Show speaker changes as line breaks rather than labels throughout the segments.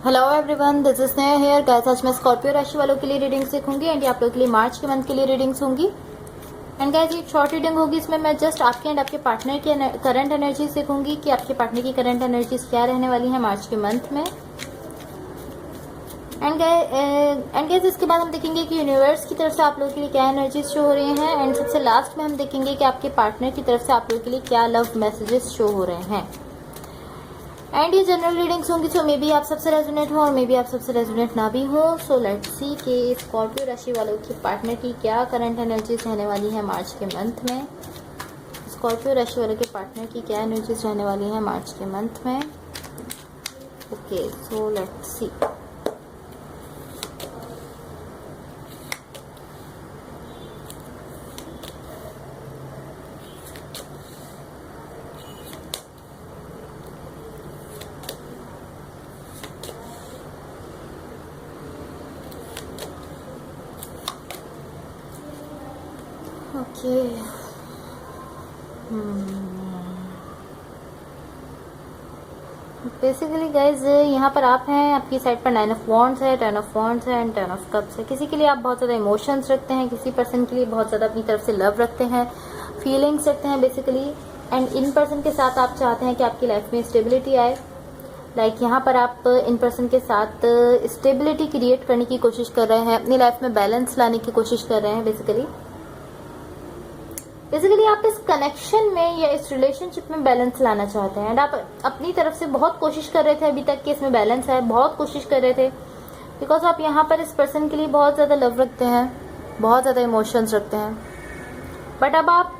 Hello everyone, this is Sneha here guys. आज मैं Scorpio राशि वालों के लिए रीडिंग्स देखूंगी एंड ये आप लोगों के लिए मार्च के मंथ के लिए रीडिंग्स होंगी। एंड गाइस ये एक शॉर्ट रीडिंग होगी, इसमें मैं जस्ट आपके एंड आपके पार्टनर की करंट एनर्जीज देखूंगी कि आपके पार्टनर की करंट एनर्जीज क्या रहने वाली है मार्च के मंथ में। एंड गाइस इसके बाद हम देखेंगे कि यूनिवर्स की तरफ से आप लोगों के लिए क्या एनर्जीज शो हो रही हैं। एंड सबसे लास्ट में हम देखेंगे कि आपके पार्टनर की तरफ से आप लोगों के लिए क्या लव मैसेजेस शो हो रहे हैं। एंड ये जनरल रीडिंग्स होंगी, सो मे बी आप सबसे रेजोनेट हो और मे बी आप सबसे रेजोनेट ना भी हो। सो लेट्स सी कि स्कॉर्पियो राशि वालों की पार्टनर की क्या करंट एनर्जीज रहने वाली है मार्च के मंथ में। स्कॉर्पियो राशि वालों के पार्टनर की क्या एनर्जीज रहने वाली है मार्च के मंथ में। Okay, so let's see. Okay, basically guys यहाँ पर आप हैं, आपकी साइड पर 9 ऑफ वॉन्ड्स है, 10 ऑफ वॉन्ड्स है एंड 10 ऑफ कप्स है। किसी के लिए आप बहुत ज़्यादा इमोशंस रखते हैं, किसी पर्सन के लिए बहुत ज़्यादा अपनी तरफ से लव रखते हैं, फीलिंग्स रखते हैं बेसिकली। एंड इन पर्सन के साथ आप चाहते हैं कि आपकी लाइफ में स्टेबिलिटी आए। लाइक यहाँ पर आप इन पर्सन के साथ स्टेबिलिटी क्रिएट करने की कोशिश कर रहे हैं, अपनी लाइफ में बैलेंस लाने की कोशिश कर रहे हैं बेसिकली आप इस कनेक्शन में या इस रिलेशनशिप में बैलेंस लाना चाहते हैं। एंड आप अपनी तरफ से बहुत कोशिश कर रहे थे अभी तक कि इसमें बैलेंस है, बहुत कोशिश कर रहे थे बिकॉज आप यहाँ पर इस पर्सन के लिए बहुत ज़्यादा लव रखते हैं, बहुत ज़्यादा इमोशंस रखते हैं। बट अब आप,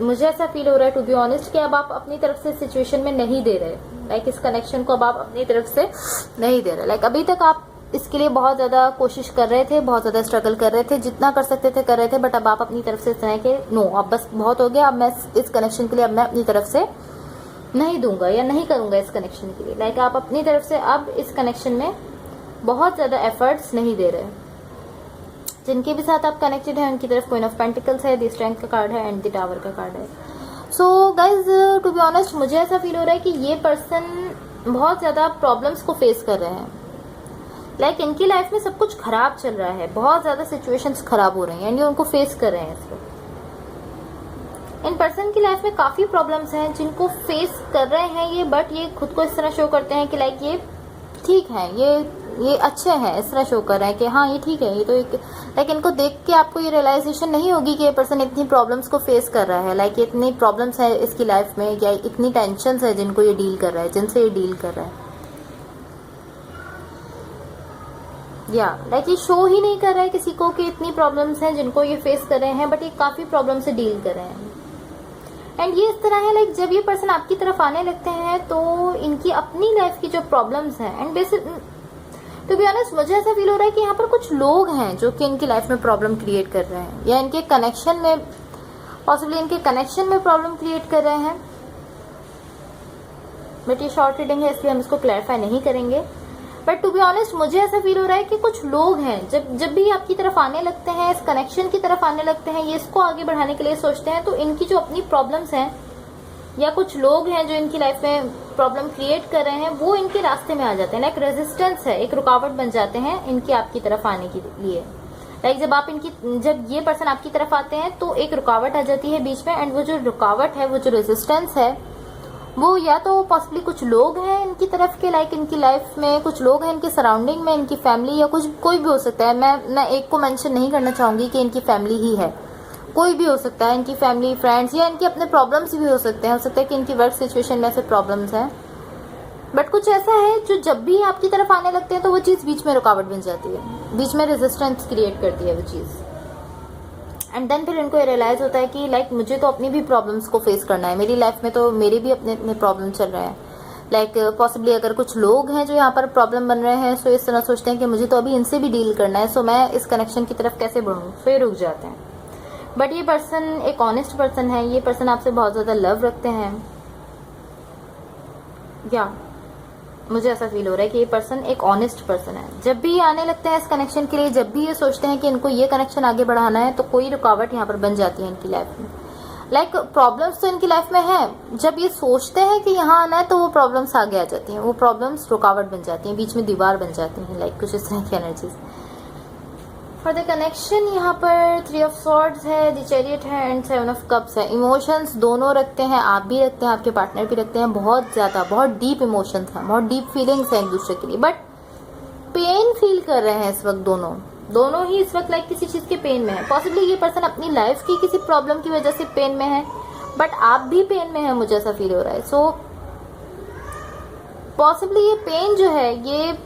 मुझे ऐसा फील हो रहा है टू बी ऑनेस्ट कि अब आप अपनी तरफ से सिचुएशन में नहीं दे रहे। लाइक इस कनेक्शन को अब आप अपनी तरफ से नहीं दे रहे। लाइक अभी तक आप इसके लिए बहुत ज़्यादा कोशिश कर रहे थे, बहुत ज़्यादा स्ट्रगल कर रहे थे, जितना कर सकते थे कर रहे थे। बट अब आप अपनी तरफ से इस तरह के नो, अब बस बहुत हो गया, अब मैं इस कनेक्शन के लिए अब मैं अपनी तरफ से नहीं दूंगा या नहीं करूंगा इस कनेक्शन के लिए। लाइक आप अपनी तरफ से अब इस कनेक्शन में बहुत ज़्यादा एफर्ट्स नहीं दे रहे। जिनके भी साथ आप कनेक्टेड हैं उनकी तरफ क्वीन ऑफ पेंटिकल्स है, द स्ट्रेंथ का कार्ड है एंड द टावर का कार्ड है। So guys to be honest मुझे ऐसा फील हो रहा है कि ये पर्सन बहुत ज़्यादा प्रॉब्लम्स को फेस कर रहे हैं। लाइक इनकी लाइफ में सब कुछ खराब चल रहा है, बहुत ज्यादा सिचुएशंस खराब हो रही हैं एंड ये उनको फेस कर रहे हैं इसको। इन पर्सन की लाइफ में काफी प्रॉब्लम्स हैं जिनको फेस कर रहे हैं ये, बट ये खुद को इस तरह शो करते हैं कि लाइक ये ठीक है, ये अच्छे हैं, इस तरह शो कर रहे हैं कि हाँ ये ठीक है। ये तो एक लाइक इनको देख के आपको ये रियलाइजेशन नहीं होगी कि ये पर्सन इतनी प्रॉब्लम्स को फेस कर रहा है। लाइक इतनी प्रॉब्लम्स है इसकी लाइफ में या इतनी टेंशन है जिनको ये डील कर रहा है, जिनसे ये डील कर रहा है। या लाइक ये शो ही नहीं कर रहा है किसी को कि इतनी प्रॉब्लम्स हैं जिनको ये फेस कर रहे हैं, बट ये काफी प्रॉब्लम से डील कर रहे हैं। एंड ये इस तरह है लाइक जब ये पर्सन आपकी तरफ आने लगते हैं तो इनकी अपनी लाइफ की जो प्रॉब्लम्स हैं, and basic to be honest मुझे ऐसा फील हो रहा है कि यहाँ पर कुछ लोग हैं जो कि इनकी लाइफ में प्रॉब्लम क्रिएट कर रहे हैं या इनके कनेक्शन में, पॉसिबली इनके कनेक्शन में प्रॉब्लम क्रिएट कर रहे हैं। बट ये शॉर्ट रीडिंग है इसलिए हम इसको क्लैरिफाई नहीं करेंगे। बट टू बी ऑनेस्ट मुझे ऐसा फील हो रहा है कि कुछ लोग हैं जब भी आपकी तरफ आने लगते हैं, इस कनेक्शन की तरफ आने लगते हैं, ये इसको आगे बढ़ाने के लिए सोचते हैं, तो इनकी जो अपनी प्रॉब्लम्स हैं या कुछ लोग हैं जो इनकी लाइफ में प्रॉब्लम क्रिएट कर रहे हैं वो इनके रास्ते में आ जाते हैं। लाइक रेजिस्टेंस है, एक रुकावट बन जाते हैं इनकी आपकी तरफ आने के लिए। लाइक जब ये पर्सन आपकी तरफ आते हैं तो एक रुकावट आ जाती है बीच में, एंड वो जो रुकावट है, वो जो रेजिस्टेंस है, वो या तो पॉसिबली कुछ लोग हैं इनकी तरफ के, लाइक इनकी लाइफ में कुछ लोग हैं इनके सराउंडिंग में, इनकी फैमिली या कुछ कोई भी हो सकता है। मैं एक को मेंशन नहीं करना चाहूंगी कि इनकी फैमिली ही है, कोई भी हो सकता है, इनकी फैमिली, फ्रेंड्स या इनके अपने प्रॉब्लम्स भी हो सकते हैं। हो सकता है कि इनकी वर्क सिचुएशन में ऐसे प्रॉब्लम्स हैं, बट कुछ ऐसा है जो जब भी आपकी तरफ आने लगते हैं तो वो चीज़ बीच में रुकावट बन जाती है, बीच में रेजिस्टेंस क्रिएट करती है वो चीज़। एंड देन फिर इनको रियलाइज होता है कि लाइक मुझे तो अपनी भी प्रॉब्लम्स को फेस करना है, मेरी लाइफ में तो मेरे भी अपने अपने प्रॉब्लम चल रहे हैं। लाइक पॉसिबली अगर कुछ लोग हैं जो यहाँ पर प्रॉब्लम बन रहे हैं, सो इस तरह सोचते हैं कि मुझे तो अभी इनसे भी डील करना है, सो मैं इस कनेक्शन की तरफ कैसे बढ़ूँ, सो ये रुक जाते हैं। बट ये पर्सन एक ऑनेस्ट पर्सन है, ये पर्सन आपसे बहुत ज़्यादा लव रखते हैं। या मुझे ऐसा फील हो रहा है कि ये पर्सन एक ऑनेस्ट पर्सन है। जब भी आने लगते हैं इस कनेक्शन के लिए, जब भी ये सोचते हैं कि इनको ये कनेक्शन आगे बढ़ाना है, तो कोई रुकावट यहाँ पर बन जाती है इनकी लाइफ में। लाइक प्रॉब्लम्स तो इनकी लाइफ में है, जब ये सोचते हैं कि यहाँ आना है तो वो प्रॉब्लम्स आगे आ जाती हैं, वो प्रॉब्लम्स रुकावट बन जाती हैं, बीच में दीवार बन जाती हैं, लाइक कुछ इस तरह की एनर्जीज। फॉर द कनेक्शन यहाँ पर 3 ऑफ सॉर्ड्स है, द चैरियट है एंड 7 ऑफ कप्स है। इमोशंस दोनों रखते हैं, आप भी रखते हैं, आपके पार्टनर भी रखते हैं, बहुत ज़्यादा, बहुत डीप इमोशंस हैं, बहुत डीप फीलिंग्स हैं एक दूसरे के लिए, बट पेन फील कर रहे हैं इस वक्त दोनों ही इस वक्त लाइक किसी चीज़ के पेन में है। पॉसिबली ये पर्सन अपनी लाइफ की किसी प्रॉब्लम की वजह से पेन में है, बट आप भी पेन में है, मुझे ऐसा फील हो रहा है। सो पॉसिबली ये पेन जो है ये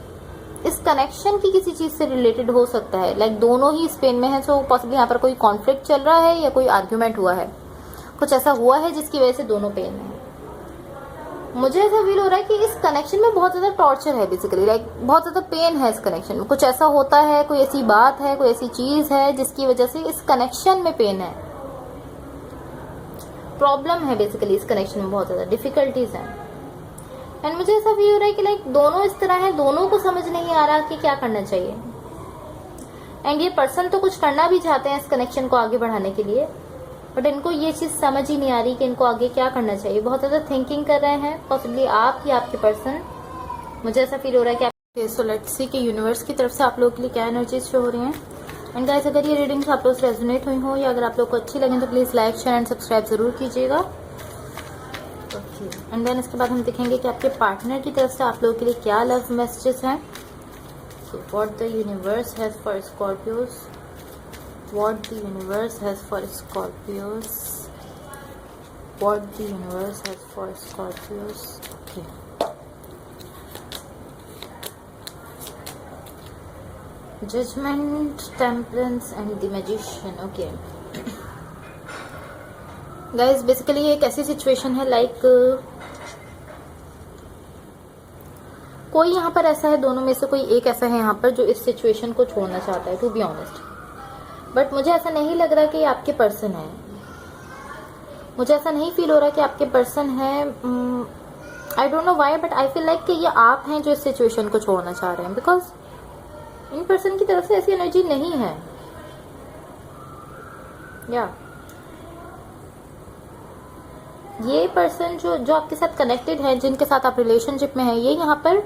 इस कनेक्शन की किसी चीज से रिलेटेड हो सकता है, लाइक दोनों ही स्पेन में है। सो पॉसिबली यहाँ पर कोई कॉन्फ्लिक्ट चल रहा है या कोई आर्ग्यूमेंट हुआ है, कुछ ऐसा हुआ है जिसकी वजह से दोनों पेन में है। मुझे ऐसा फील हो रहा है कि इस कनेक्शन में बहुत ज्यादा टॉर्चर है, बेसिकली लाइक बहुत ज्यादा पेन है इस कनेक्शन में। कुछ ऐसा होता है, कोई ऐसी बात है, कोई ऐसी चीज है जिसकी वजह से इस कनेक्शन में पेन है, प्रॉब्लम है, बेसिकली इस कनेक्शन में बहुत ज्यादा डिफिकल्टीज हैं। एंड मुझे ऐसा फील हो रहा है कि लाइक दोनों इस तरह है, दोनों को समझ नहीं आ रहा कि क्या करना चाहिए। एंड ये पर्सन तो कुछ करना भी चाहते हैं इस कनेक्शन को आगे बढ़ाने के लिए, बट इनको ये चीज समझ ही नहीं आ रही कि इनको आगे क्या करना चाहिए। बहुत ज्यादा थिंकिंग कर रहे हैं, पॉसिबली आप या आपके पर्सन। मुझे ऐसा फील हो रहा है कि आप सो लेट्स सी कि यूनिवर्स की तरफ से आप लोगों के लिए क्या एनर्जीज शो हो रही हैं। एंड गाइस, अगर ये रीडिंग्स आप लोग से रेजोनेट हुई हो या अगर आप लोग को अच्छी लगे तो please like, share and subscribe जरूर कीजिएगा। एंड देन इसके बाद हम देखेंगे कि आपके पार्टनर की तरफ से आप लोगों के लिए क्या लव मैसेजेस हैं। What the universe has for Scorpios, what the universe has for Scorpios, what the universe has for Scorpios. Okay, judgement, temperance and the magician. Okay guys, basically ये एक ऐसी सिचुएशन है लाइक कोई यहाँ पर ऐसा है, दोनों में से कोई एक ऐसा है यहाँ पर जो इस सिचुएशन को छोड़ना चाहता है, टू बी ऑनेस्ट। बट मुझे ऐसा नहीं लग रहा कि ये आपके पर्सन है, मुझे ऐसा नहीं फील हो रहा कि आपके पर्सन है। I don't know why, but I feel like कि ये आप हैं जो इस सिचुएशन को छोड़ना चाह रहे हैं, बिकॉज इन पर्सन की तरफ से ऐसी एनर्जी नहीं है। या ये पर्सन जो आपके साथ कनेक्टेड है, जिनके साथ आप रिलेशनशिप में हैं, ये यहाँ पर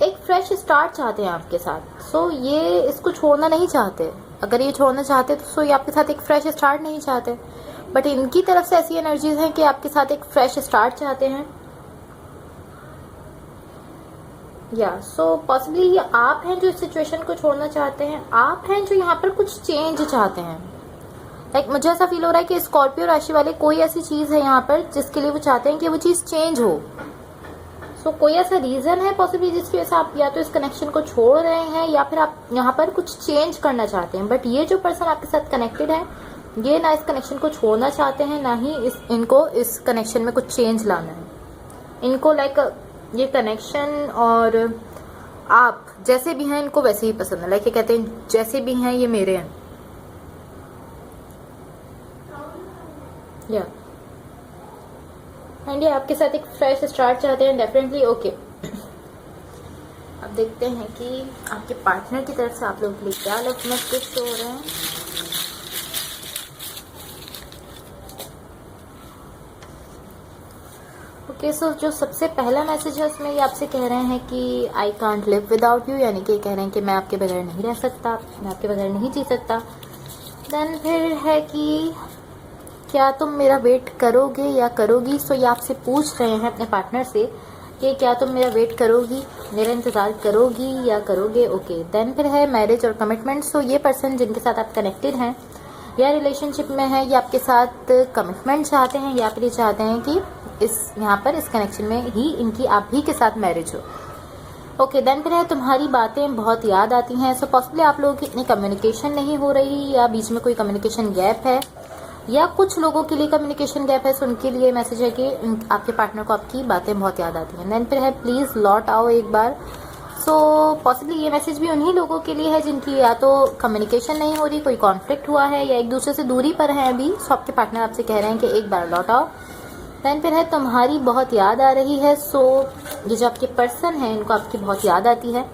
एक फ्रेश स्टार्ट चाहते हैं आपके साथ। सो ये इसको छोड़ना नहीं चाहते। अगर ये छोड़ना चाहते तो सो ये आपके साथ एक फ्रेश स्टार्ट नहीं चाहते, बट इनकी तरफ से ऐसी एनर्जीज हैं कि आपके साथ एक फ्रेश स्टार्ट चाहते हैं। या सो पॉसिबली ये आप हैं जो इस सिचुएशन को छोड़ना चाहते हैं, आप हैं जो यहाँ पर कुछ चेंज चाहते हैं। लाइक मुझे ऐसा फील हो रहा है कि स्कॉर्पियो राशि वाले कोई ऐसी चीज है यहाँ पर जिसके लिए वो चाहते हैं कि वो चीज चेंज हो। सो कोई ऐसा रीजन है पॉसिबली जिसकी वजह से आप या तो इस कनेक्शन को छोड़ रहे हैं या फिर आप यहाँ पर कुछ चेंज करना चाहते हैं। बट ये जो पर्सन आपके साथ कनेक्टेड है, ये ना इस कनेक्शन को छोड़ना चाहते हैं, ना ही इनको इस कनेक्शन में कुछ चेंज लाना है। इनको लाइक ये कनेक्शन और आप जैसे भी हैं इनको वैसे ही पसंद है। लाइक ये कहते हैं जैसे भी हैं ये मेरे हैं। या एंड ये आपके साथ एक फ्रेश स्टार्ट चाहते हैं डेफिनेटली। ओके, अब देखते हैं कि आपके पार्टनर की तरफ से आप लोगों के लिए क्या लव मैसेज शो हो रहे हैं। ओके, सो जो सबसे पहला मैसेज है उसमें ये आपसे कह रहे हैं कि I can't live without you, यानी कि कह रहे हैं कि मैं आपके बगैर नहीं रह सकता, मैं आपके बगैर नहीं जी सकता। देन फिर है कि क्या तुम मेरा वेट करोगे या करोगी। सो ये आपसे पूछ रहे हैं अपने पार्टनर से कि क्या तुम मेरा वेट करोगी, मेरा इंतजार करोगी या करोगे। ओके, देन फिर है मैरिज और कमिटमेंट। सो ये पर्सन जिनके साथ आप कनेक्टेड हैं या रिलेशनशिप में है, ये आपके साथ कमिटमेंट चाहते हैं या फिर ये चाहते हैं कि इस यहाँ पर इस कनेक्शन में ही इनकी आप ही के साथ मैरिज हो। ओके, देन फिर है तुम्हारी बातें बहुत याद आती हैं। सो पॉसिबली आप लोगों की इतनी कम्युनिकेशन नहीं हो रही या बीच में कोई कम्युनिकेशन गैप है या कुछ लोगों के लिए कम्युनिकेशन गैप है। सो उनके लिए मैसेज है कि आपके पार्टनर को आपकी बातें बहुत याद आती हैं। देन फिर है प्लीज़ लौट आओ एक बार। सो पॉसिबली ये मैसेज भी उन्हीं लोगों के लिए है जिनकी या तो कम्युनिकेशन नहीं हो रही, कोई कॉन्फ्लिक्ट हुआ है या एक दूसरे से दूरी पर है अभी। सो आपके पार्टनर आपसे कह रहे हैं कि एक बार लौट आओ। देन फिर है तुम्हारी बहुत याद आ रही है। सो ये जो आपके पर्सन है इनको आपकी बहुत याद आती है।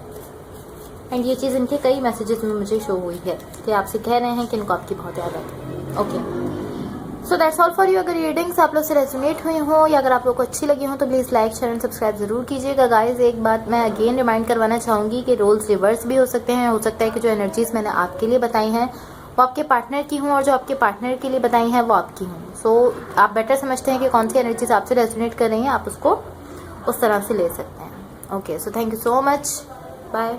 एंड ये चीज़ इनके कई मैसेजेस में मुझे शो हुई है कि आपसे कह रहे हैं कि इनको आपकी बहुत याद आती है। Okay, so that's all for you. अगर रीडिंग्स आप लोग से रेजोनेट हुई हो या अगर आप लोग को अच्छी लगी हो तो please like share and subscribe जरूर कीजिएगा गाइज। एक बात मैं अगेन रिमाइंड करवाना चाहूँगी कि रोल्स रिवर्स भी हो सकते हैं। हो सकता है कि जो एनर्जीज मैंने आपके लिए बताई हैं वो आपके पार्टनर की हों और जो आपके पार्टनर के लिए बताई हैं वो आपकी हों। सो आप बेटर समझते हैं कि कौन सी एनर्जीज आपसे रेजोनेट कर रही हैं, आप उसको उस तरह से ले सकते हैं। Okay, so thank you so much, bye.